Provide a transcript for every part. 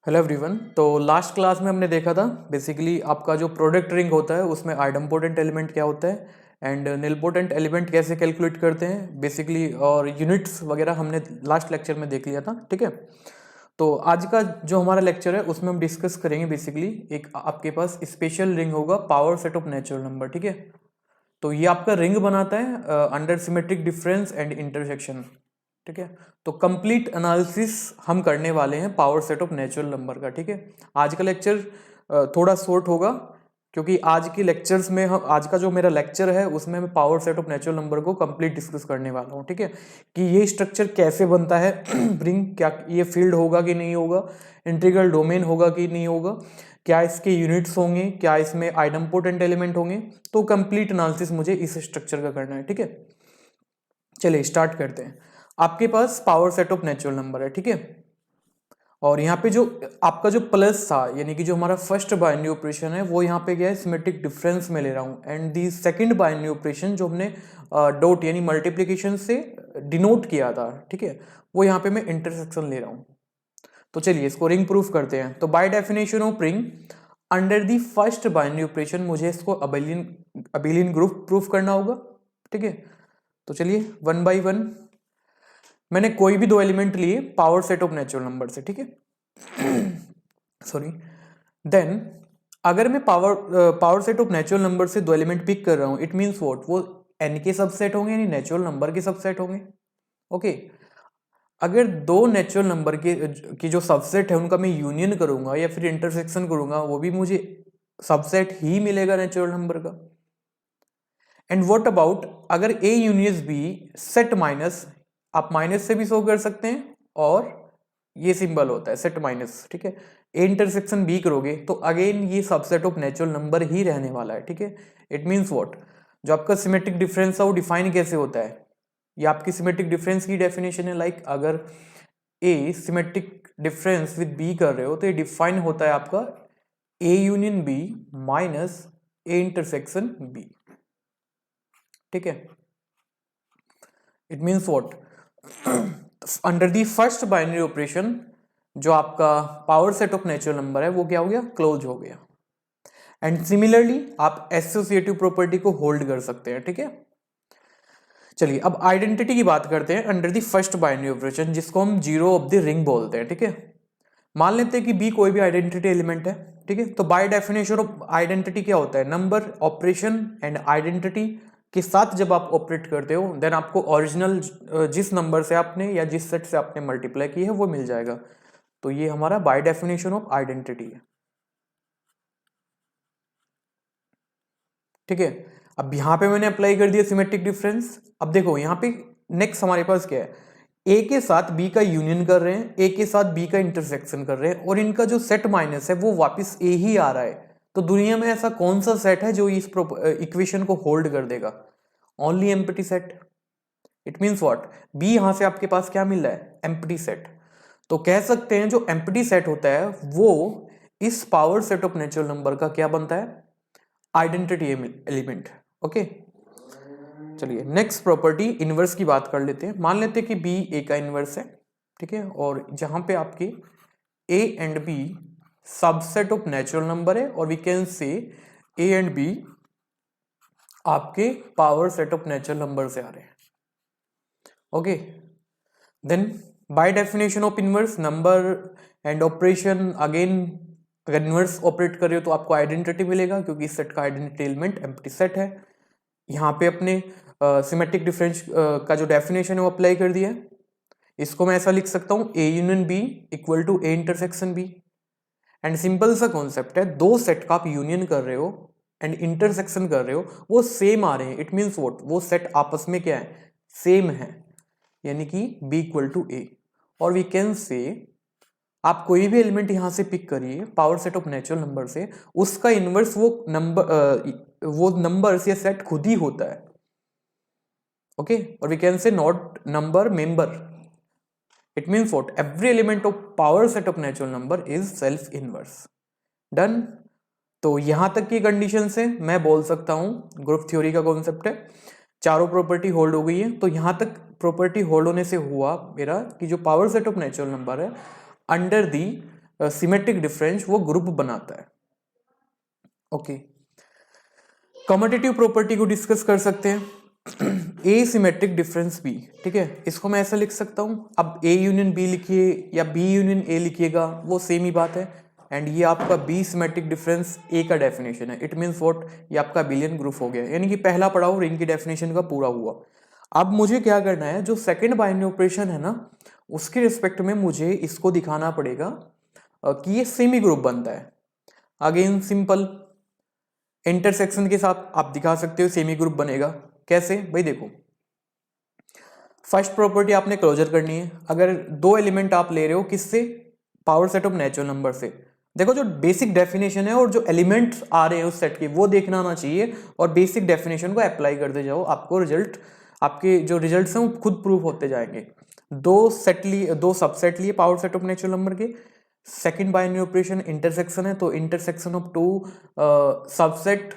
Hello everyone. तो last class में हमने देखा था बेसिकली आपका जो प्रोडक्ट रिंग होता है उसमें आइडम्पोटेंट एलिमेंट क्या होता है एंड निलपोटेंट एलिमेंट कैसे कैलकुलेट करते हैं बेसिकली, और यूनिट्स वगैरह हमने लास्ट लेक्चर में देख लिया था। ठीक है, तो आज का जो हमारा लेक्चर है उसमें हम डिस्कस करेंगे बेसिकली एक आपके पास स्पेशल रिंग होगा power set of natural number. ठीक है, तो ये आपका रिंग बनाता है under symmetric difference and intersection. ठीक है, तो कंप्लीट एनालिसिस हम करने वाले हैं power set of natural number का। ठीक है, आज का लेक्चर थोड़ा शॉर्ट होगा क्योंकि आज के लेक्चर्स में हम आज का जो मेरा लेक्चर है उसमें मैं power set of natural number को कंप्लीट डिस्कस करने वाला हूँ। ठीक है, कि ये स्ट्रक्चर कैसे बनता है रिंग, क्या ये फील्ड होगा कि नहीं होगा, इंटीग्रल डोमेन होगा कि नहीं होगा, क्या इसके यूनिट्स होंगे, क्या इसमें आइडम्पोटेंट एलिमेंट होंगे। तो कंप्लीट एनालिसिस मुझे इस स्ट्रक्चर का करना है। ठीक है, चलिए स्टार्ट करते हैं। आपके पास power set of natural number है। ठीक है, और यहाँ पे जो आपका जो प्लस था यानी कि जो हमारा फर्स्ट बाइनरी ऑपरेशन है वो यहाँ पे गया है सिमेट्रिक डिफरेंस में ले रहा हूँ, and the second binary operation जो हमने डॉट यानी मल्टीप्लिकेशन से डिनोट किया था, ठीक है, वो यहाँ पे मैं इंटरसेक्शन ले रहा हूँ। तो चलिए इसको रिंग प्रूफ करते हैं। तो by definition of ring under the first binary operation मुझे इसको अबेलियन ग्रुप प्रूफ करना होगा। ठीक है, तो चलिए वन बाय वन मैंने कोई भी दो एलिमेंट लिए power set of natural number से। ठीक है सॉरी, देन अगर मैं power set of natural number से दो एलिमेंट पिक कर रहा हूं, इट मींस व्हाट, वो एन के सबसेट होंगे यानी नेचुरल नंबर के सबसेट होंगे। ओके, अगर दो नेचुरल नंबर की जो सबसेट है उनका मैं यूनियन करूंगा या फिर इंटरसेक्शन करूंगा वो भी मुझे सबसेट ही मिलेगा नेचुरल नंबर का। एंड व्हाट अबाउट अगर ए यूनियस बी सेट माइनस, आप माइनस से भी शो कर सकते हैं और ये सिंबल होता है सेट माइनस। ठीक है, ए इंटरसेक्शन बी करोगे तो अगेन ये सबसेट ऑफ नेचुरल नंबर ही रहने वाला है। ठीक है, इट मींस व्हाट, जो आपका सिमेट्रिक डिफरेंस है वो डिफाइन कैसे होता है, ये आपकी सिमेट्रिक डिफरेंस की डेफिनेशन है। लाइक अगर A symmetric difference with B कर रहे हो तो ये डिफाइन होता है आपका A union B minus A intersection B. ठीक है, it means what, under the first binary operation जो आपका power set of natural number है वो क्या हो गया, क्लोज हो गया। एंड सिमिलरली आप एसोसिएटिव प्रॉपर्टी को होल्ड कर सकते हैं। ठीक है, चलिए अब आइडेंटिटी की बात करते हैं under the first binary operation जिसको हम जीरो ऑफ द रिंग बोलते हैं। ठीक है, मान लेते हैं कि बी कोई भी आइडेंटिटी एलिमेंट है। ठीक है, तो बाय डेफिनेशन ऑफ आइडेंटिटी क्या होता है, नंबर ऑपरेशन एंड आइडेंटिटी के साथ जब आप ऑपरेट करते हो देन आपको ओरिजिनल जिस नंबर से आपने या जिस सेट से आपने मल्टीप्लाई की है वो मिल जाएगा। तो ये हमारा बाय डेफिनेशन ऑफ आइडेंटिटी है। ठीक है, अब यहां पे मैंने अप्लाई कर दिया सिमेट्रिक डिफरेंस। अब देखो यहाँ पे नेक्स्ट हमारे पास क्या है, ए के साथ बी का यूनियन कर रहे हैं, ए के साथ बी का इंटरसेक्शन कर रहे हैं, और इनका जो सेट माइनस है वो वापस ए ही आ रहा है। तो दुनिया में ऐसा कौन सा सेट है जो इस इक्वेशन को होल्ड कर देगा, only empty set. It means what, B यहां से आपके पास क्या मिल रहा है, एम्प्टी सेट। तो कह सकते हैं जो एम्प्टी सेट होता है वो इस power set of natural number का क्या बनता है, आइडेंटिटी एलिमेंट। ओके, चलिए नेक्स्ट प्रॉपर्टी इनवर्स की बात कर लेते हैं। मान लेते हैं कि बी ए का इनवर्स है। ठीक है, और जहां पे आपके A and B subset of natural number है और we can say A and B आपके power set of natural number से आ रहे हैं। Okay, then by definition of inverse number and operation, again अगर इनवर्स ऑपरेट कर रहे हो तो आपको आइडेंटिटी मिलेगा क्योंकि इस सेट का आइडेंटिटी एलिमेंट एम्प्टी सेट है। यहाँ पे अपने सिमेट्रिक डिफरेंस का जो डेफिनेशन है वो अप्लाई कर दिया है। इसको मैं ऐसा लिख सकता हूँ A union B equal to A intersection B. And simple सा कॉन्सेप्ट है, दो सेट का आप यूनियन कर रहे हो एंड इंटरसेक्शन कर रहे हो वो सेम आ रहे हैं। इट मीन्स व्हाट, वो सेट आपस में क्या है, सेम है, यानी कि बी इक्वल टू ए। और वी कैन से आप कोई भी एलिमेंट यहां से पिक करिए power set of natural number से, उसका इनवर्स वो नंबर या सेट खुद ही होता है। ओके, और we can say not number member. It means what, every element of power set of natural number is self inverse. Done. तो यहां तक की कंडीशन से मैं बोल सकता हूं, ग्रुप थ्योरी का कॉन्सेप्ट है, चारों प्रॉपर्टी होल्ड हो गई है। तो यहां तक प्रॉपर्टी होल्ड होने से हुआ मेरा कि जो power set of natural number है अंडर दी सिमेट्रिक डिफरेंस वो ग्रुप बनाता है। ओके, कम्यूटेटिव प्रॉपर्टी को डिस्कस कर सकते हैं। ए सिमेट्रिक डिफरेंस बी, ठीक है, इसको मैं ऐसा लिख सकता हूं। अब ए यूनियन बी लिखिए या बी यूनियन ए लिखिएगा, वो सेम ही बात है। एंड ये आपका बी सिमेट्रिक डिफरेंस ए का डेफिनेशन है। इट मीन्स व्हाट, ये आपका बिलियन ग्रुप हो गया, यानी कि पहला पड़ाव रिंग की डेफिनेशन का पूरा हुआ। अब मुझे क्या करना है, जो सेकंड बाइनरी ऑपरेशन है ना, उसके रिस्पेक्ट में मुझे इसको दिखाना पड़ेगा कि ये सेमी ग्रुप बनता है। अगेन सिंपल, इंटरसेक्शन के साथ आप दिखा सकते हो सेमी ग्रुप बनेगा। कैसे भाई, देखो, फर्स्ट प्रॉपर्टी आपने क्लोजर करनी है। अगर दो एलिमेंट आप ले रहे हो, किससे, power set of natural number से, देखो जो बेसिक डेफिनेशन है और जो एलिमेंट्स आ रहे हैं उस सेट के, वो देखना आना चाहिए और बेसिक डेफिनेशन को अप्लाई करते जाओ। आपको रिजल्ट, आपके जो रिजल्ट्स हैं वो खुद प्रूव होते जाएंगे। दो सबसेट लिए power set of natural number के, सेकंड बाइनरी ऑपरेशन इंटरसेक्शन है, तो intersection of to subset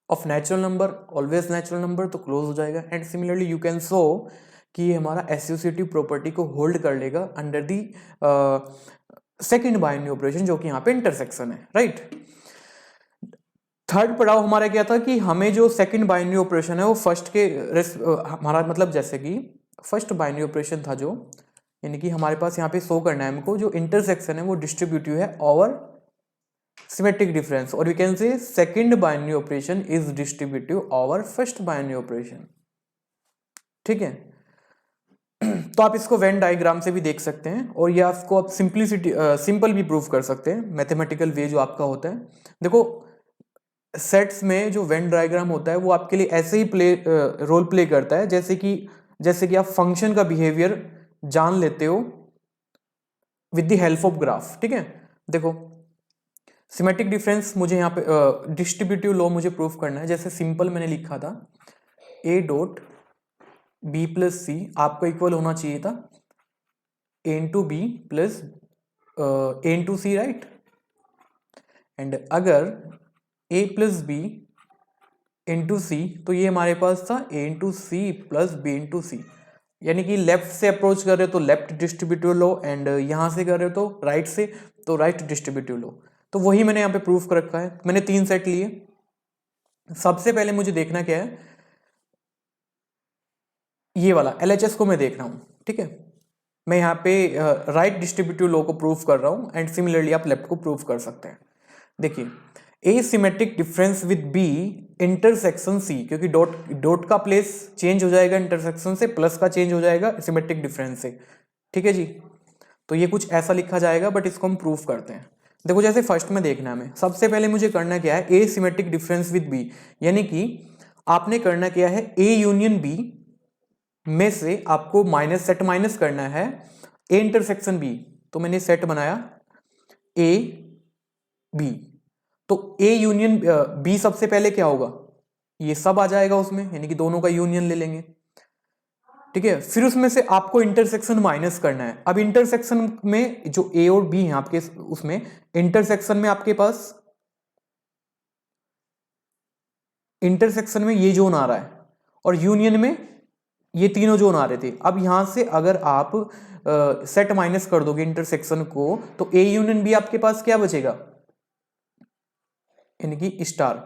of natural number, always natural number, तो क्लोज हो जाएगा। And similarly you can show कि ये हमारा एसोसिएटिव प्रॉपर्टी को होल्ड कर लेगा under the second binary operation, जो कि यहाँ पे इंटरसेक्शन है, राइट। थर्ड पड़ाव हमारा क्या था कि हमें जो सेकंड बाइनरी ऑपरेशन है वो फर्स्ट के हमारा मतलब, जैसे कि फर्स्ट बाइनरी ऑपरेशन था जो, यानी कि हमारे पास यहाँ पे शो करना है हमको, जो इंटरसेक्शन है वो डिस्ट्रीब्यूटिव है ओवर सिमेट्रिक डिफरेंस, और we can say second binary operation is distributive over first binary operation, ठीक है। तो आप इसको वेन डायग्राम से भी देख सकते हैं, और ये आपको आप सिंपल भी प्रूव कर सकते हैं, मैथमेटिकल वे जो आपका होता है। देखो, सेट्स में जो वेन डायग्राम होता है वो आपके लिए ऐसे ही रोल प्ले करता है, जैसे कि आप फंक्शन का बिहेवियर जान लेते हो with the help of graph, ठीक है। देखो, सिमेट्रिक डिफरेंस मुझे यहाँ पे डिस्ट्रीब्यूटिव लॉ मुझे प्रूफ करना है। जैसे सिंपल मैंने लिखा था A dot B plus C आपको इक्वल होना चाहिए था A into B plus A into C, right. And अगर A plus B into C, तो ये हमारे पास था A into C plus B into C, यानी कि लेफ्ट से अप्रोच कर रहे हो तो लेफ्ट डिस्ट्रीब्यूटिव लो, एंड यहां से कर रहे हो तो राइट से, तो राइट डिस्ट्रीब्यूटिव लो। तो वही मैंने यहाँ पे प्रूफ कर रखा है। मैंने 3 सेट लिए। सबसे पहले मुझे देखना क्या है, ये वाला LHS को मैं देख रहा हूं, ठीक है। मैं यहाँ पे राइट डिस्ट्रीब्यूटिव लॉ को प्रूफ कर रहा हूं, एंड सिमिलरली आप लेफ्ट को प्रूफ कर सकते हैं। देखिए, A symmetric difference with B intersection C, क्योंकि डॉट का प्लेस चेंज हो जाएगा इंटरसेक्शन से, प्लस का चेंज हो जाएगा सिमेट्रिक डिफरेंस से, ठीक है जी। तो ये कुछ ऐसा लिखा जाएगा, बट इसको हम प्रूफ करते हैं। देखो, जैसे फर्स्ट में देखना है हमें, सबसे पहले मुझे करना क्या है, ए सिमेट्रिक डिफरेंस विद बी, यानी कि आपने करना क्या है, ए यूनियन बी में से आपको सेट माइनस करना है ए इंटरसेक्शन बी। तो मैंने सेट बनाया ए बी, तो ए यूनियन बी सबसे पहले क्या होगा, ये सब आ जाएगा उसमें, यानी कि दोनों का यूनियन ले लेंगे, ठीक है। फिर उसमें से आपको इंटरसेक्शन माइनस करना है। अब इंटरसेक्शन में जो ए और बी है आपके, उसमें इंटरसेक्शन में आपके पास इंटरसेक्शन में ये जोन आ रहा है, और यूनियन में ये तीनों जोन आ रहे थे। अब यहां से अगर आप सेट माइनस कर दोगे इंटरसेक्शन को, तो ए यूनियन बी आपके पास क्या बचेगा, यानी कि स्टार।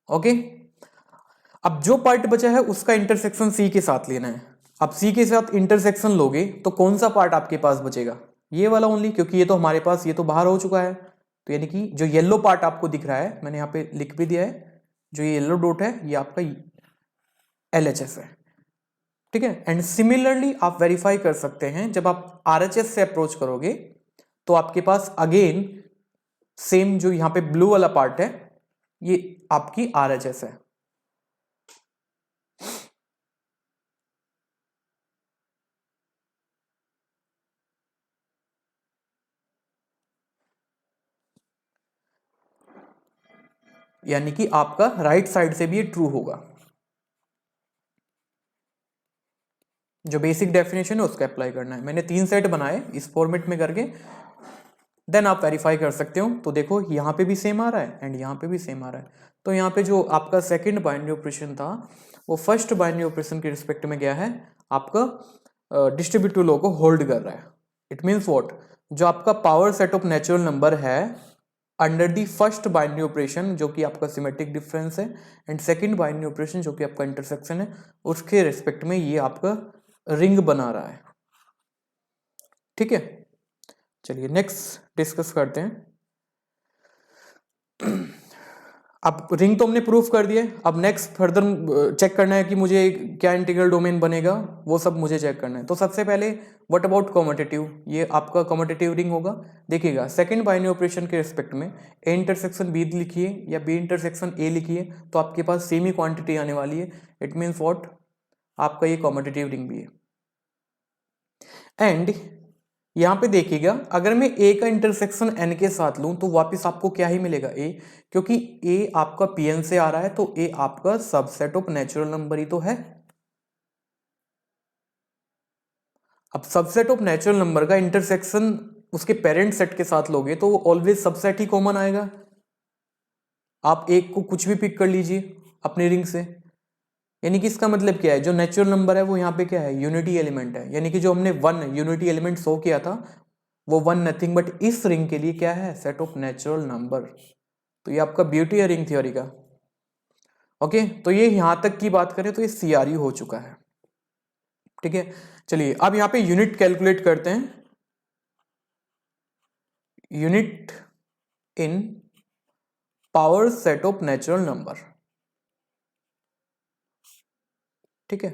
ओके, अब जो पार्ट बचा है उसका इंटरसेक्शन सी के साथ लेना है। अब सी के साथ इंटरसेक्शन लोगे तो कौन सा पार्ट आपके पास बचेगा, ये वाला ओनली, क्योंकि ये तो हमारे पास, ये तो बाहर हो चुका है। तो यानी कि जो येलो पार्ट आपको दिख रहा है, मैंने यहाँ पे लिख भी दिया है, जो ये येलो डॉट है ये आपका LHS है, ठीक है। एंड सिमिलरली आप वेरीफाई कर सकते हैं, जब आप RHS से अप्रोच करोगे तो आपके पास अगेन सेम जो यहाँ पे ब्लू वाला पार्ट है, ये आपकी RHS है। यानी कि आपका राइट साइड से भी ये ट्रू होगा। जो बेसिक डेफिनेशन है उसका अप्लाई करना है। मैंने 3 सेट बनाए इस फॉर्मेट में करके, देन आप वेरीफाई कर सकते हो। तो देखो, यहाँ पे भी सेम आ रहा है एंड यहाँ पे भी सेम आ रहा है। तो यहाँ पे जो आपका सेकंड बाइनरी ऑपरेशन था वो फर्स्ट बाइनरी ऑपरेशन के रिस्पेक्ट में गया है, आपका डिस्ट्रीब्यूटिव लॉ को होल्ड कर रहा है। इट मीन्स व्हाट, जो आपका power set of natural number है under the first binary operation जो कि आपका सिमेट्रिक डिफरेंस है एंड सेकंड बाइनरी ऑपरेशन जो कि आपका इंटरसेक्शन है, उसके रिस्पेक्ट में ये आपका रिंग बना रहा है। ठीक है, चलिए नेक्स्ट डिस्कस करते हैं। अब रिंग तो हमने प्रूफ कर दिए, अब नेक्स्ट फर्दर चेक करना है कि मुझे क्या इंटीग्रल डोमेन बनेगा, वो सब मुझे चेक करना है। तो सबसे पहले व्हाट अबाउट कॉम्यूटेटिव, ये आपका कॉम्यूटेटिव रिंग होगा। देखिएगा सेकंड बाइनरी ऑपरेशन के रिस्पेक्ट में ए इंटरसेक्शन बी लिखिए या बी इंटरसेक्शन ए लिखिए तो आपके पास सेम ही क्वांटिटी आने वाली है। इट मीन्स व्हाट, आपका ये कॉम्यूटेटिव रिंग भी है। एंड यहां पे देखिएगा अगर मैं ए का इंटरसेक्शन एन के साथ लूं तो वापस आपको क्या ही मिलेगा, ए, क्योंकि ए आपका पीएन से आ रहा है तो ए आपका सबसेट ऑफ नेचुरल नंबर ही तो है। अब सबसेट ऑफ नेचुरल नंबर का इंटरसेक्शन उसके पेरेंट सेट के साथ लोगे तो वो ऑलवेज सबसेट ही कॉमन आएगा। आप एक को कुछ भी पिक कर लीजिए अपनी रिंग से, यानी कि इसका मतलब क्या है, जो नेचुरल नंबर है वो यहाँ पे क्या है, यूनिटी एलिमेंट है। यानी कि जो हमने वन यूनिटी एलिमेंट शो किया था वो वन नथिंग बट इस रिंग के लिए क्या है, सेट ऑफ नेचुरल नंबर। तो ये आपका ब्यूटी है रिंग थ्योरी का। ओके, तो ये यहां तक की बात करें तो ये सीआरयू हो चुका है। ठीक है, चलिए अब यहां पे यूनिट कैलकुलेट करते हैं। Unit in power set of natural number. ठीक है,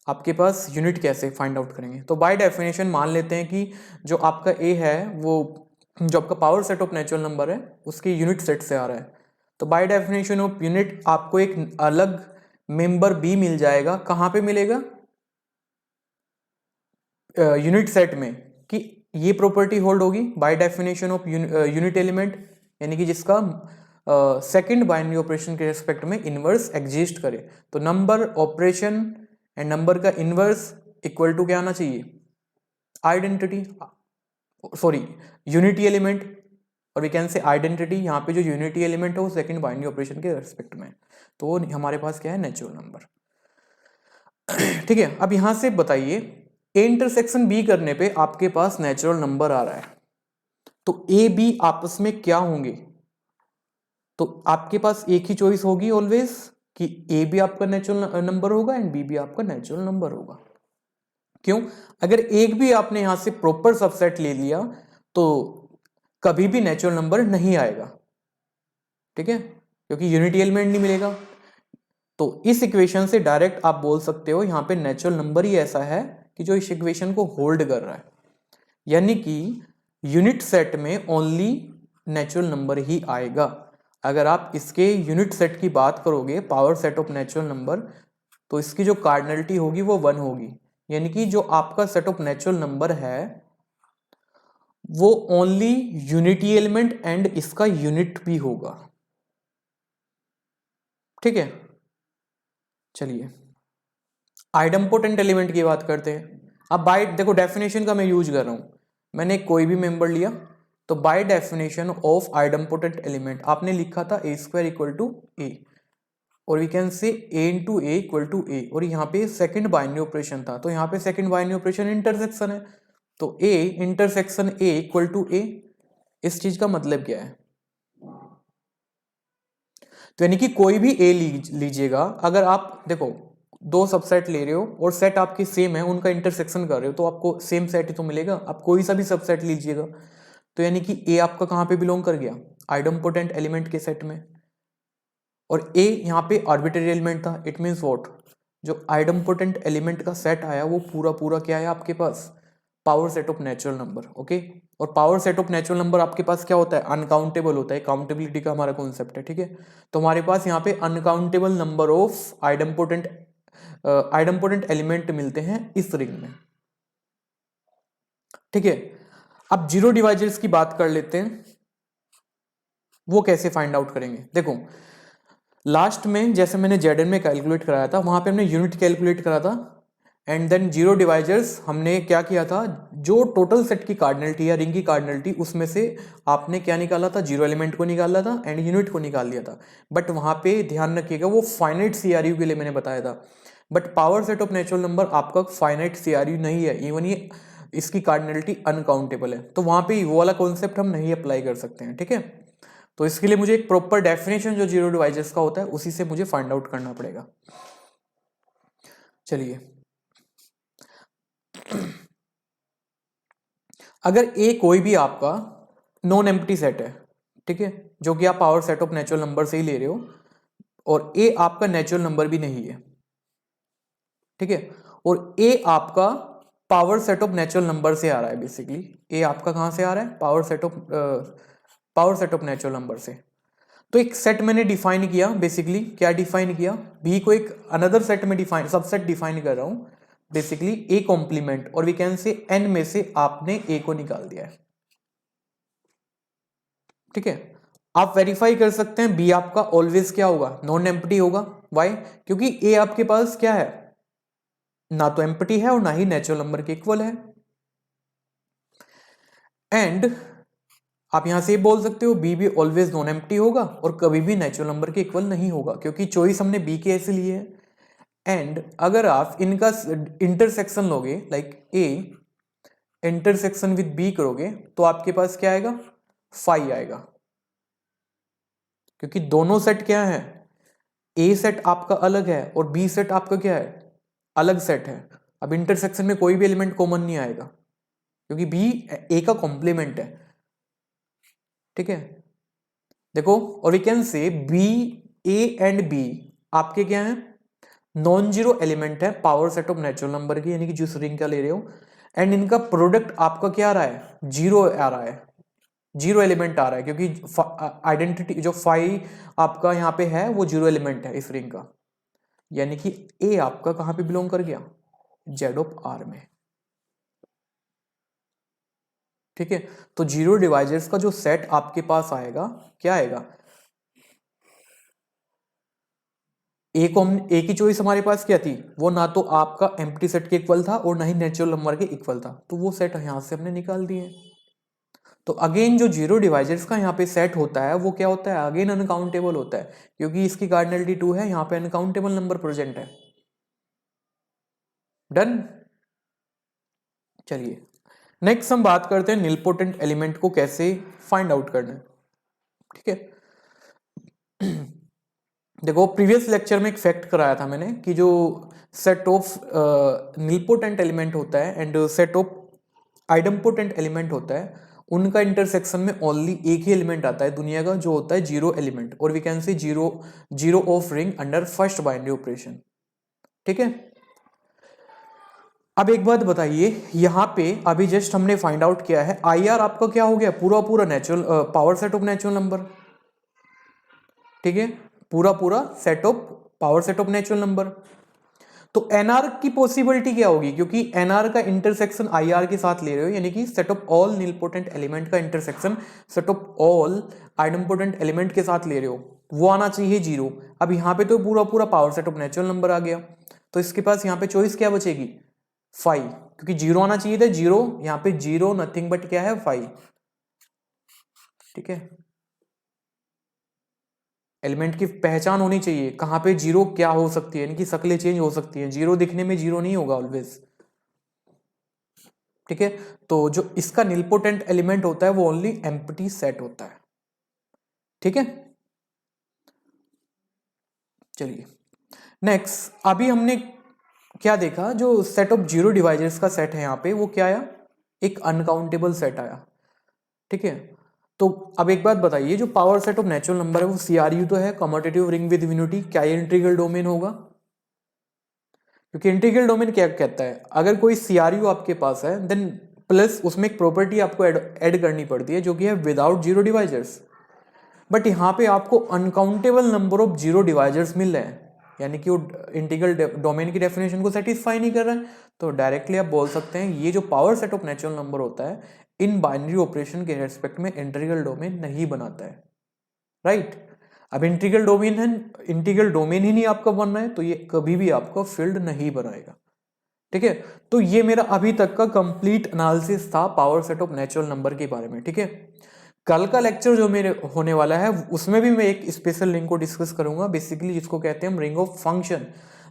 आपके पास यूनिट कैसे फाइंड आउट करेंगे, तो बाय डेफिनेशन मान लेते हैं कि जो आपका ए है वो जो आपका power set of natural number है उसके यूनिट सेट से आ रहा है। तो बाय डेफिनेशन ऑफ यूनिट आपको एक अलग मेंबर बी मिल जाएगा। कहां पे मिलेगा, यूनिट सेट में, कि ये प्रॉपर्टी होल्ड होगी bye definition of unit element, यानी कि जिसका सेकंड बाइनरी ऑपरेशन के रिस्पेक्ट में इनवर्स एग्जिस्ट करे। तो नंबर ऑपरेशन एंड नंबर का इनवर्स इक्वल टू क्या आना चाहिए, आइडेंटिटी, सॉरी यूनिटी एलिमेंट, और वी कैन से आइडेंटिटी। यहाँ पे जो यूनिटी एलिमेंट है वो सेकंड बाइनरी ऑपरेशन के रिस्पेक्ट में, तो हमारे पास क्या है, नेचुरल नंबर। ठीक है, अब यहां से बताइए ए इंटरसेक्शन बी करने पे आपके पास नेचुरल नंबर आ रहा है तो ए बी आपस में क्या होंगे, तो आपके पास एक ही चॉइस होगी ऑलवेज कि ए भी आपका नेचुरल नंबर होगा एंड बी भी आपका नेचुरल नंबर होगा। क्यों, अगर एक भी आपने यहां से प्रॉपर सबसेट ले लिया तो कभी भी नेचुरल नंबर नहीं आएगा। ठीक है, क्योंकि यूनिटी एलिमेंट नहीं मिलेगा। तो इस इक्वेशन से डायरेक्ट आप बोल सकते हो यहां पे नेचुरल नंबर ही ऐसा है कि जो इस इक्वेशन को होल्ड कर रहा है, यानी कि यूनिट सेट में ओनली नेचुरल नंबर ही आएगा। अगर आप इसके यूनिट सेट की बात करोगे power set of natural number तो इसकी जो कार्डिनलिटी होगी वो 1 होगी, यानी कि जो आपका सेट ऑफ नेचुरल नंबर है वो ओनली यूनिटी एलिमेंट एंड इसका यूनिट भी होगा। ठीक है, चलिए आइडम्पोटेंट एलिमेंट की बात करते हैं। अब बाय देखो डेफिनेशन का मैं यूज कर रहा हूं, मैंने कोई भी मेंबर लिया तो by definition of idempotent element आपने लिखा था A square equal to A, और we can say A into A equal to A, और यहाँ पे सेकंड बाइनरी ऑपरेशन था तो यहाँ पे सेकंड बाइनरी ऑपरेशन इंटरसेक्शन है तो A intersection A equal to A. इस चीज का मतलब क्या है, तो यानी कि कोई भी ए लीजिएगा, अगर आप देखो दो सबसेट ले रहे हो और सेट आपके सेम है, उनका इंटरसेक्शन कर रहे हो तो आपको सेम सेट ही तो मिलेगा। आप कोई सा भी सबसेट लीजिएगा तो यानी कि ए आपका कहां पे बिलोंग कर गया, आइडम्पोटेंट एलिमेंट के सेट में, और ए यहाँ पे आर्बिट्रेरी एलिमेंट था। इट मीन्स व्हाट, जो आइडम्पोटेंट एलिमेंट का सेट आया वो पूरा पूरा क्या है आपके पास, power set of natural number. Okay, और power set of natural number आपके पास क्या होता है, अनकाउंटेबल होता है, काउंटेबिलिटी का हमारा कॉन्सेप्ट है। ठीक है, तो हमारे पास यहाँ पे uncountable number of idempotent element मिलते हैं इस रिंग में। ठीक है, अब जीरो डिवाइजर्स की बात कर लेते हैं, वो कैसे फाइंड आउट करेंगे। देखो लास्ट में जैसे मैंने जेडन में कैलकुलेट कराया था वहां पे हमने यूनिट कैलकुलेट करा था एंड देन जीरो डिवाइजर्स हमने क्या किया था, जो टोटल सेट की कार्डिनलिटी या रिंग की कार्डिनलिटी उसमें से आपने क्या निकाला था, जीरो एलिमेंट को निकाला था एंड यूनिट को निकाल लिया था। बट वहां पे ध्यान रखिएगा वो फाइनाइट सीआरयू के लिए मैंने बताया था, but power set of natural number आपका फाइनाइट सीआरयू नहीं है। इवन ये इसकी कार्डिनलिटी अनकाउंटेबल है, तो वहां पे वो वाला कॉन्सेप्ट हम नहीं अप्लाई कर सकते हैं, ठीक है। तो इसके लिए मुझे एक प्रॉपर डेफिनेशन जो जीरो डिवाइजर्स का होता है उसी से मुझे फाइंड आउट करना पड़ेगा। चलिए, अगर ए कोई भी आपका नॉन एम्प्टी सेट है, ठीक है, जो कि आप power set of natural number से ही ले रहे हो, और ए आपका नेचुरल नंबर भी नहीं है, ठीक है, और ए आपका power set of natural number से आ रहा है, बेसिकली ए आपका कहां से आ रहा है, power set of natural number से। तो एक सेट मैंने डिफाइन किया, बेसिकली क्या डिफाइन किया, बी को एक अनदर सेट में डिफाइन, सबसेट डिफाइन कर रहा हूं, बेसिकली ए कॉम्प्लीमेंट, और वी कैन से एन में से आपने ए को निकाल दिया है, ठीक है। आप वेरीफाई कर सकते हैं बी आपका ऑलवेज क्या होगा, नॉन एम्प्टी होगा। वाई? क्योंकि ए आपके पास क्या है, ना तो एम्प्टी है और ना ही नेचुरल नंबर के इक्वल है। एंड आप यहां से बोल सकते हो बी भी ऑलवेज नॉन एम्प्टी होगा और कभी भी नेचुरल नंबर के इक्वल नहीं होगा, क्योंकि चॉइस हमने बी के ऐसे लिए है। एंड अगर आप इनका इंटरसेक्शन लोगे, like A intersection with B करोगे, तो आपके पास क्या आएगा, फाई आएगा, क्योंकि दोनों सेट क्या है, ए सेट आपका अलग है और बी सेट आपका क्या है, अलग सेट है। अब इंटरसेक्शन में कोई भी एलिमेंट कॉमन नहीं आएगा, क्योंकि बी ए का कॉम्प्लीमेंट है, ठीक है। देखो, और we can say B, A and B आपके क्या है, नॉन जीरो एलिमेंट है power set of natural number की, यानी कि जिस रिंग का ले रहे हो, एंड इनका प्रोडक्ट आपका क्या आ रहा है, जीरो आ रहा है, जीरो एलिमेंट आ रहा है, क्योंकि आइडेंटिटी जो फाई आपका यहाँ पे है वो जीरो एलिमेंट है इस रिंग का, यानी कि ए आपका कहां पे बिलोंग कर गया, जेड ऑफ आर में, ठीक है। तो जीरो डिवाइजर्स का जो सेट आपके पास आएगा, क्या आएगा, ए की चॉइस हमारे पास क्या थी, वो ना तो आपका एम्प्टी सेट के इक्वल था और ना ही नेचुरल नंबर के इक्वल था, तो वो सेट यहां से हमने निकाल दिए। तो अगेन जो जीरो डिवाइजर्स का यहाँ पे सेट होता है वो क्या होता है, अगेन अनकाउंटेबल होता है, क्योंकि इसकी कार्डिनलिटी 2 है, यहाँ पे अनकाउंटेबल नंबर प्रेजेंट है। डन। चलिए, नेक्स्ट हम बात करते हैं निलपोटेंट एलिमेंट को कैसे फाइंड आउट करना है, ठीक है। देखो, प्रीवियस लेक्चर में एक फैक्ट कराया था मैंने कि जो सेट ऑफ निलपोटेंट एलिमेंट होता है and set of idempotent element होता है, उनका इंटरसेक्शन में ओनली एक ही एलिमेंट आता है दुनिया का, जो होता है जीरो एलिमेंट, और we can say zero of ring under first binary operation, ठीक है। अब एक बात बताइए, यहां पे अभी जस्ट हमने फाइंड आउट किया है आई आर आपका क्या हो गया, पूरा पूरा natural power set of natural number, ठीक है, पूरा पूरा set of power set of natural number. तो एनआर की पॉसिबिलिटी क्या होगी, क्योंकि एनआर का इंटरसेक्शन आईआर के साथ ले रहे हो, यानी कि set of all nilpotent element का intersection set of all idempotent element के साथ ले रहे हो, वो आना चाहिए जीरो। अब यहाँ पे तो पूरा पूरा power set of natural number आ गया, तो इसके पास यहाँ पे चॉइस क्या बचेगी, 5, क्योंकि जीरो आना चाहिए था, जीरो, यहाँ पे जीरो नथिंग बट क्या है, 5, ठीक है। एलिमेंट की पहचान होनी चाहिए, कहां पे जीरो क्या हो सकती है, इनकी शक्लें चेंज हो सकती हैं, जीरो दिखने में जीरो नहीं होगा ऑलवेज, ठीक है। तो जो इसका निलपोटेंट एलिमेंट होता है वो ओनली एम्प्टी सेट होता है, ठीक है। चलिए, नेक्स्ट अभी हमने क्या देखा, जो सेट ऑफ जीरो डिवाइजर्स का सेट है यहाँ पे, वो क्या आया, एक अनकाउंटेबल सेट आया, ठीक है। तो अब एक बात बताइए, जो power set of natural number है वो सीआरयू तो है, कम्यूटेटिव रिंग विद यूनिटी, क्या ये इंटीग्रल डोमेन होगा, क्योंकि इंटीग्रल डोमेन क्या कहता है, अगर कोई सीआरयू आपके पास है देन प्लस उसमें एक प्रॉपर्टी आपको ऐड करनी पड़ती है, जो कि है विदाउट जीरो डिवाइजर्स। बट यहाँ पे आपको uncountable number of zero divisors मिल रहे हैं, यानी कि वो इंटीग्रल डोमेन की डेफिनेशन को सेटिस्फाई नहीं कर रहा है, तो डायरेक्टली आप बोल सकते हैं ये जो power set of natural number होता है इन बाइनरी ऑपरेशन के रेस्पेक्ट में इंटीग्रल डोमेन नहीं बनाता है, राइट। अब इंटीग्रल डोमेन ही नहीं आपका बन रहा है, तो ये कभी भी आपका फील्ड नहीं बनाएगा, ठीक है। तो ये मेरा अभी तक का कंप्लीट एनालिसिस था power set of natural number के बारे में, ठीक है। कल का लेक्चर जो मेरे होने वाला है उसमें भी मैं एक स्पेशल रिंग को डिस्कस करूंगा, बेसिकली जिसको कहते हैं हम रिंग ऑफ फंक्शन,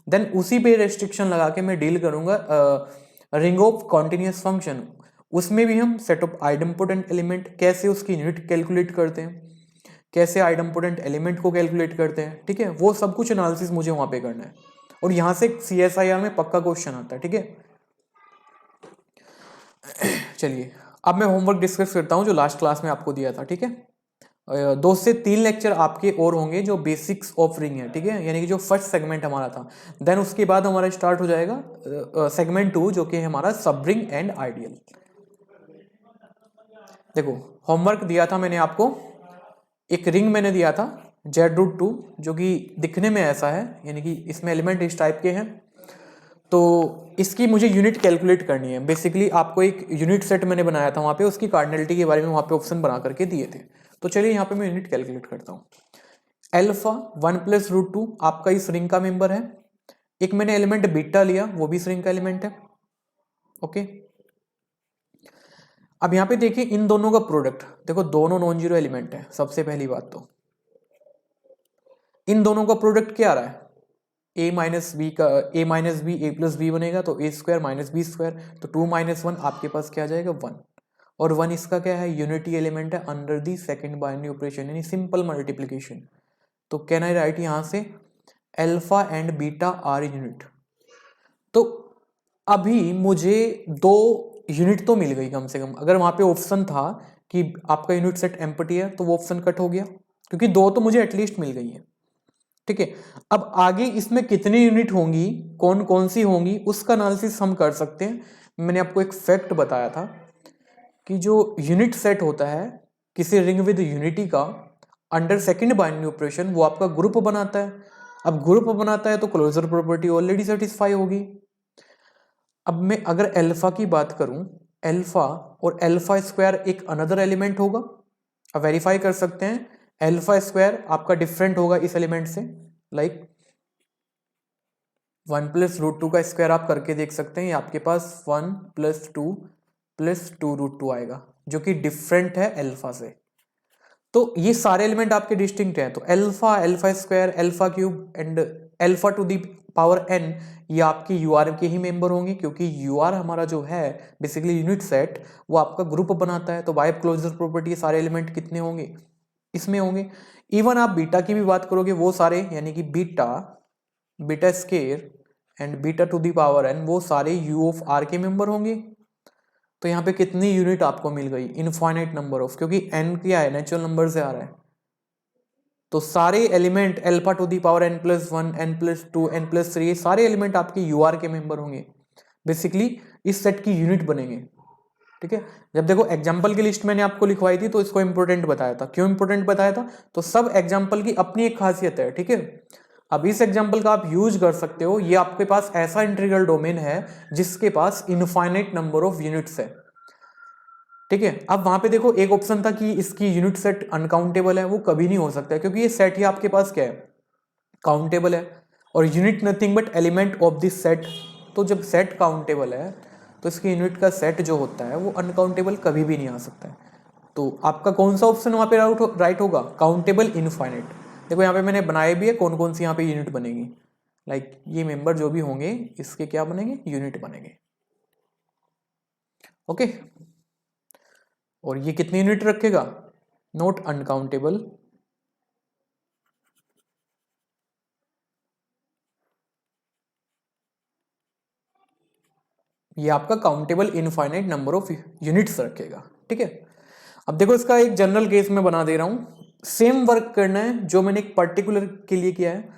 देन उसी पे रेस्ट्रिक्शन लगा के मैं डील करूंगा रिंग ऑफ कॉन्टिन्यूस फंक्शन, उसमें भी हम सेट ऑफ आइडम्पोटेंट एलिमेंट, कैसे उसकी यूनिट कैलकुलेट करते हैं, कैसे आइडम्पोटेंट एलिमेंट को कैलकुलेट करते हैं, ठीक है, वो सब कुछ एनालिसिस मुझे वहां पे करना है। और यहां से CSIR में पक्का क्वेश्चन आता है, ठीक है। चलिए अब मैं होमवर्क डिस्कस करता हूं जो लास्ट क्लास में आपको दिया था, ठीक है। 2 से 3 लेक्चर आपके और होंगे जो बेसिक्स ऑफ रिंग है, ठीक है, यानी कि जो फर्स्ट सेगमेंट हमारा था। देन उसके बाद हमारा स्टार्ट हो जाएगा सेगमेंट 2 जो कि हमारा सब रिंग एंड आइडियल। देखो होमवर्क दिया था मैंने आपको, एक रिंग मैंने दिया था Z√2 जो कि दिखने में ऐसा है, यानी कि इसमें एलिमेंट इस टाइप के हैं। तो इसकी मुझे यूनिट कैलकुलेट करनी है। बेसिकली आपको एक यूनिट सेट मैंने बनाया था वहाँ पे, उसकी कार्डिनलिटी के बारे में वहाँ पे ऑप्शन बना करके दिए थे। तो चलिए यहाँ पे मैं यूनिट कैलकुलेट करता हूँ। अल्फा 1+√2 आपका इस रिंग का मेंबर है। एक मैंने एलिमेंट बीटा लिया, वो भी इस रिंग का एलिमेंट है, ओके। अब यहाँ पे देखिए इन दोनों का प्रोडक्ट, देखो दोनों नॉन जीरो एलिमेंट है। सबसे पहली बात तो इन दोनों का प्रोडक्ट क्या आ रहा है, a माइनस बी का a minus b a plus b बनेगा, तो a square minus b square, तो 2 - 1 आपके पास क्या आ जाएगा 1, और 1 इसका क्या है, यूनिटी एलिमेंट है under the second binary operation यानी सिंपल मल्टीप्लिकेशन। तो कैन आई राइट यहां से alpha and beta are unit. तो अभी मुझे 2 यूनिट तो मिल गई कम से कम। अगर वहां पे ऑप्शन था कि आपका यूनिट सेट एम्प्टी है तो वो ऑप्शन कट हो गया, क्योंकि 2 तो मुझे एटलीस्ट मिल गई है, ठीक है। अब आगे इसमें कितनी यूनिट होंगी, कौन कौन सी होंगी, उसका एनालिसिस हम कर सकते हैं। मैंने आपको एक फैक्ट बताया था कि जो यूनिट सेट होता है किसी रिंग विद यूनिटी का अंडर सेकंड बाइनरी ऑपरेशन, वो आपका ग्रुप बनाता है। अब ग्रुप बनाता है तो क्लोजर प्रॉपर्टी ऑलरेडी सेटिस्फाई होगी। अब मैं अगर अल्फा की बात करूं, अल्फा और अल्फा स्क्वायर एक अनदर एलिमेंट होगा। अब वेरीफाई कर सकते हैं, अल्फा स्क्वायर आपका डिफरेंट होगा इस एलिमेंट से, लाइक 1+√2 का स्क्वायर आप करके देख सकते हैं, ये आपके पास 1+2+2√2 आएगा जो कि डिफरेंट है अल्फा से। तो ये सारे एलिमेंट आपके डिस्टिंक्ट हैं, तो alpha, alpha square, alpha cube and alpha to the power n ये आपके यूआर के ही मेंबर होंगे, क्योंकि यूआर हमारा जो है बेसिकली यूनिट सेट वो आपका ग्रुप बनाता है। तो बाय क्लोजर प्रॉपर्टी ये सारे एलिमेंट कितने होंगे, इसमें होंगे। इवन आप बीटा की भी बात करोगे, वो सारे यानी कि beta, beta square and beta to the power n वो सारे यू ऑफ आर के मेंबर होंगे। तो यहाँ पे कितनी यूनिट आपको मिल गई, इनफाइनाइट नंबर ऑफ, क्योंकि n क्या है, नेचुरल नंबर से आ रहा है। तो सारे element alpha to the power n+1, n+2, n+3 ये सारे एलिमेंट आपके यूआर के मेंबर होंगे, बेसिकली इस सेट की यूनिट बनेंगे, ठीक है। जब देखो एग्जाम्पल की लिस्ट मैंने आपको लिखवाई थी तो इसको इंपोर्टेंट बताया था। क्यों इंपोर्टेंट बताया था, तो सब एग्जाम्पल की अपनी एक खासियत है, ठीक है। अब इस एग्जाम्पल का आप यूज कर सकते हो, ये आपके पास ऐसा इंटीग्रल डोमेन है जिसके पास इनफाइनाइट नंबर ऑफ यूनिट्स है, ठीक है। अब वहां पे देखो एक ऑप्शन था कि इसकी यूनिट सेट अनकाउंटेबल है, वो कभी नहीं हो सकता है क्योंकि ये सेट ही आपके पास क्या है, काउंटेबल है, और unit nothing but element of this set. तो जब सेट काउंटेबल है तो इसकी यूनिट का सेट जो होता है वो अनकाउंटेबल कभी भी नहीं आ सकता है। तो आपका कौन सा ऑप्शन वहां पे राइट होगा, काउंटेबल इनफाइनाइट। देखो यहाँ पे मैंने बनाए भी है कौन कौन सी यहाँ पे यूनिट बनेगी, लाइक ये मेंबर जो भी होंगे इसके क्या बनेंगे, यूनिट बनेंगे, ओके। और ये कितनी यूनिट रखेगा, नॉट अनकाउंटेबल, ये आपका countable infinite number of units रखेगा, ठीक है। अब देखो इसका एक जनरल केस में बना दे रहा हूं, सेम वर्क करना है जो मैंने एक पर्टिकुलर के लिए किया है।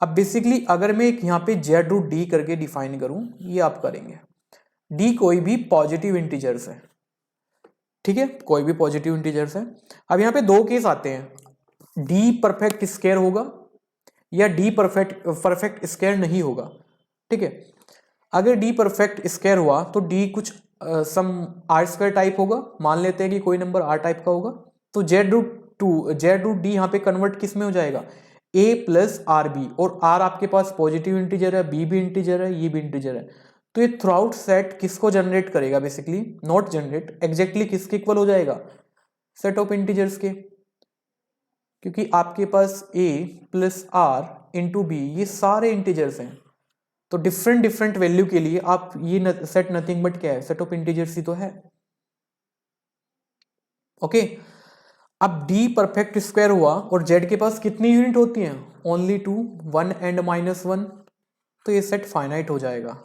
अब बेसिकली अगर मैं एक यहाँ पे Z√D करके डिफाइन करूं, ये आप करेंगे, D कोई भी पॉजिटिव इंटीजर्स है, ठीक है, कोई भी पॉजिटिव इंटीजर्स है। अब यहाँ पे 2 केस आते हैं, D परफेक्ट स्क्वायर होगा या D परफेक्ट स्क्वायर नहीं होगा, ठीक है। अगर D परफेक्ट स्क्वायर हुआ तो D कुछ सम आर स्क्वायर टाइप होगा, मान लेते हैं कि कोई नंबर R टाइप का होगा। तो Z√D यहाँ पे कन्वर्ट किस में हो जाएगा, A + RB, और R आपके पास पॉजिटिव इंटीजर है, B भी इंटीजर है, ये भी इंटीजर है। तो ये थ्रू आउट सेट किसको जनरेट करेगा, बेसिकली नॉट जनरेट, एग्जैक्टली किसके इक्वल हो जाएगा, सेट ऑफ इंटीजर्स के, क्योंकि आपके पास A + R × B ये सारे इंटीजर्स हैं। तो डिफरेंट डिफरेंट वैल्यू के लिए आप ये सेट नथिंग बट क्या है, सेट ऑफ इंटीजर्स ही तो है। ओके, अब d परफेक्ट स्क्वायर हुआ और z के पास कितनी यूनिट होती हैं, ओनली 2, 1 एंड -1, तो ये सेट फाइनाइट हो जाएगा।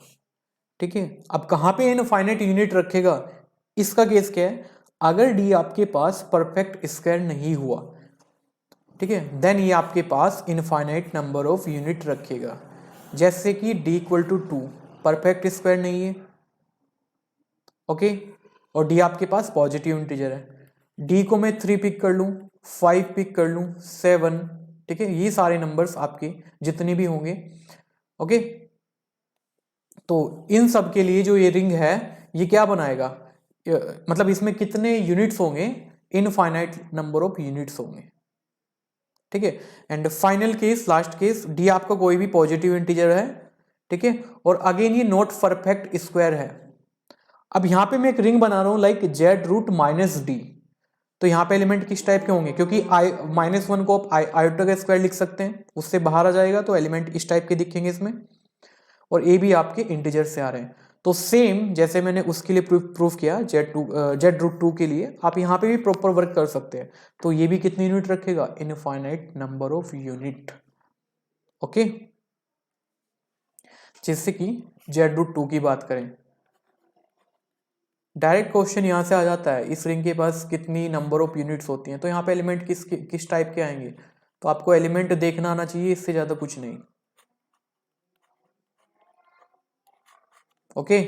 ठीक है, अब कहां पे इनफाइनाइट यूनिट रखेगा, इसका केस क्या है, अगर d आपके पास परफेक्ट स्क्वायर नहीं हुआ, ठीक है, देन ये आपके पास इनफाइनाइट नंबर ऑफ यूनिट रखेगा। जैसे कि d equal to 2 perfect square नहीं है, ओके, और d आपके पास पॉजिटिव इंटीजर है, d को मैं 3 पिक कर लूं, 5 पिक कर लूं, 7, ठीक है, ये सारे नंबर्स आपके जितने भी होंगे, ओके, तो इन सब के लिए जो ये रिंग है ये क्या बनाएगा, मतलब इसमें कितने यूनिट्स होंगे, इनफाइनाइट नंबर ऑफ यूनिट्स होंगे। ठीक है, and final case, last case, d आपका कोई भी पॉजिटिव इंटीजर है, ठीक है, और अगेन ये नॉट परफेक्ट स्क्वायर है। अब यहां पे मैं एक रिंग बना रहा हूं लाइक z√-d, तो यहाँ पे एलिमेंट किस टाइप के होंगे, क्योंकि -1 को आप आयोटा का स्क्वायर लिख सकते हैं, उससे बाहर आ जाएगा तो एलिमेंट इस टाइप के दिखेंगे इसमें, और ए भी आपके इंटीजर से आ रहे हैं। तो सेम जैसे मैंने उसके लिए प्रूफ किया z√2 के लिए, आप यहाँ पे भी प्रॉपर वर्क कर सकते हैं। तो ये भी कितनी यूनिट रखेगा, infinite number of unit, okay. जैसे कि z√2 की बात करें, डायरेक्ट क्वेश्चन यहाँ से आ जाता है, इस रिंग के पास कितनी नंबर ऑफ यूनिट्स होती हैं, तो यहाँ पे एलिमेंट किस टाइप के आएंगे, तो आपको एलिमेंट देखना आना चाहिए, इससे ज्यादा कुछ नहीं, ओके।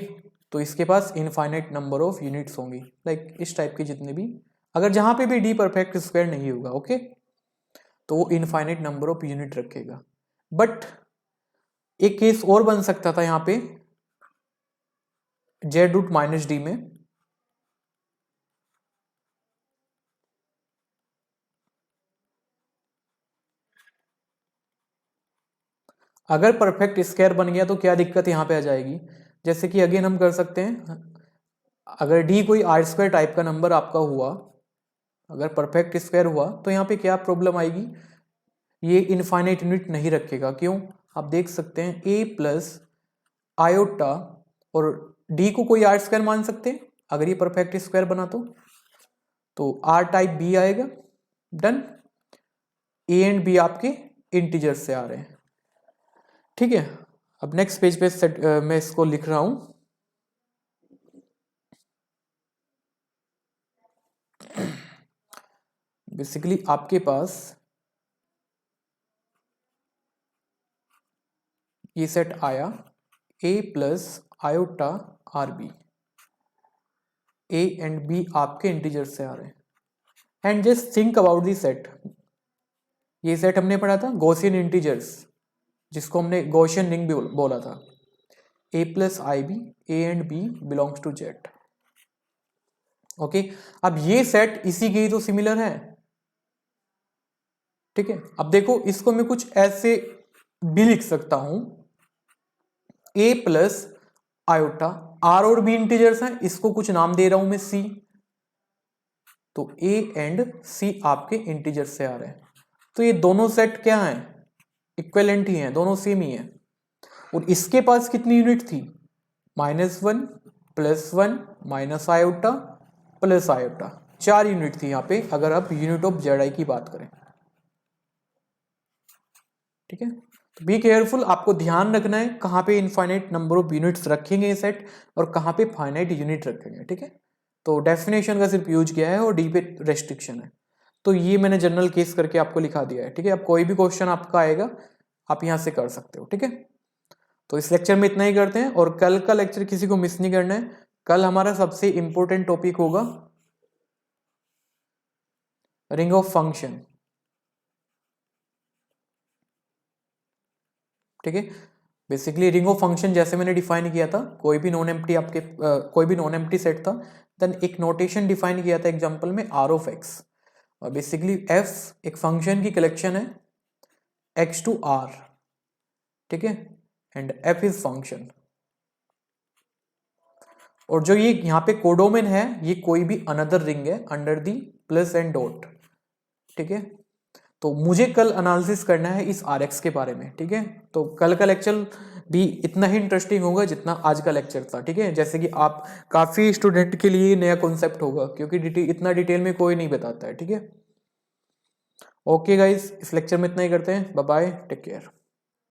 तो इसके पास इनफाइनाइट नंबर ऑफ यूनिट्स होंगी, लाइक इस टाइप के जितने भी, अगर जहां पे भी d परफेक्ट स्क्वायर नहीं होगा, ओके, तो वो इनफाइनाइट नंबर ऑफ यूनिट रखेगा। बट एक केस और बन सकता था यहाँ पे z√-d में, अगर परफेक्ट स्क्वायर बन गया तो क्या दिक्कत यहाँ पे आ जाएगी, जैसे कि अगेन हम कर सकते हैं, अगर d कोई r² टाइप का नंबर आपका हुआ, अगर परफेक्ट स्क्वायर हुआ, तो यहाँ पे क्या प्रॉब्लम आएगी, ये इनफाइनाइट यूनिट नहीं रखेगा। क्यों, आप देख सकते हैं a+ आयोटा और d को कोई r² मान सकते हैं, अगर ये परफेक्ट स्क्वायर बना तो r टाइप b आएगा, डन। a एंड b आपके इंटीजर से आ रहे हैं, ठीक है। अब नेक्स्ट पेज पे मैं इसको लिख रहा हूं, बेसिकली आपके पास ये सेट आया a+ iota rb, a and b आपके इंटीजर से आ रहे हैं, and just think about the set, ये सेट हमने पढ़ा था गॉसियन इंटीजर्स, जिसको हमने गॉसियन रिंग भी बोला था, a+ ib, a and b belongs to z, okay. अब ये सेट इसी के ही तो सिमिलर है, ठीक है। अब देखो इसको मैं कुछ ऐसे भी लिख सकता हूं, a+ आयोटा, r और b इंटीजर्स हैं, इसको कुछ नाम दे रहा हूं मैं c, तो a एंड c आपके इंटीजर से आ रहे हैं, तो ये दोनों सेट क्या हैं, इक्विवेलेंट ही हैं, दोनों सेम ही हैं। और इसके पास कितनी यूनिट थी, -1 +1 minus iota plus iota, 4 unit थी यहाँ पे, अगर आप यूनिट ऑफ जेड आई की बात करें, ठीक है। तो बी केयरफुल, आपको ध्यान रखना है कहाँ पे इनफाइनाइट नंबर ऑफ यूनिट्स रखेंगे ये सेट, और कहाँ पे फाइनाइट यूनिट रखेंगे, ठीक है। तो डेफिनेशन का सिर्फ यूज किया है और डी पे रेस्ट्रिक्शन है, तो ये मैंने जनरल केस करके आपको लिखा दिया है, ठीक है। अब कोई भी क्वेश्चन आपका आएगा आप यहाँ से कर सकते हो, ठीक है। तो इस लेक्चर में इतना ही करते हैं, और कल का लेक्चर किसी को मिस नहीं करना है, कल हमारा सबसे इंपॉर्टेंट टॉपिक होगा रिंग ऑफ फंक्शन, ठीक है। बेसिकली रिंग ऑफ फंक्शन जैसे मैंने डिफाइन किया था, कोई भी नॉन एम्प्टी सेट था, देन एक नोटेशन डिफाइन किया था एग्जांपल में r(x), और बेसिकली f एक फंक्शन की कलेक्शन है x to r, ठीक है, एंड f इज फंक्शन। और जो ये यहाँ पे कोडोमेन है, ये कोई भी अनदर रिंग है under the plus and dot, ठीक है। तो मुझे कल एनालिसिस करना है इस Rx के बारे में, ठीक है। तो कल का लेक्चर भी इतना ही इंटरेस्टिंग होगा जितना आज का लेक्चर था, ठीक है। जैसे कि आप काफ़ी स्टूडेंट के लिए नया कॉन्सेप्ट होगा, क्योंकि इतना डिटेल में कोई नहीं बताता है, ठीक है। ओके गाइस, इस लेक्चर में इतना ही करते हैं। Bye bye, take care.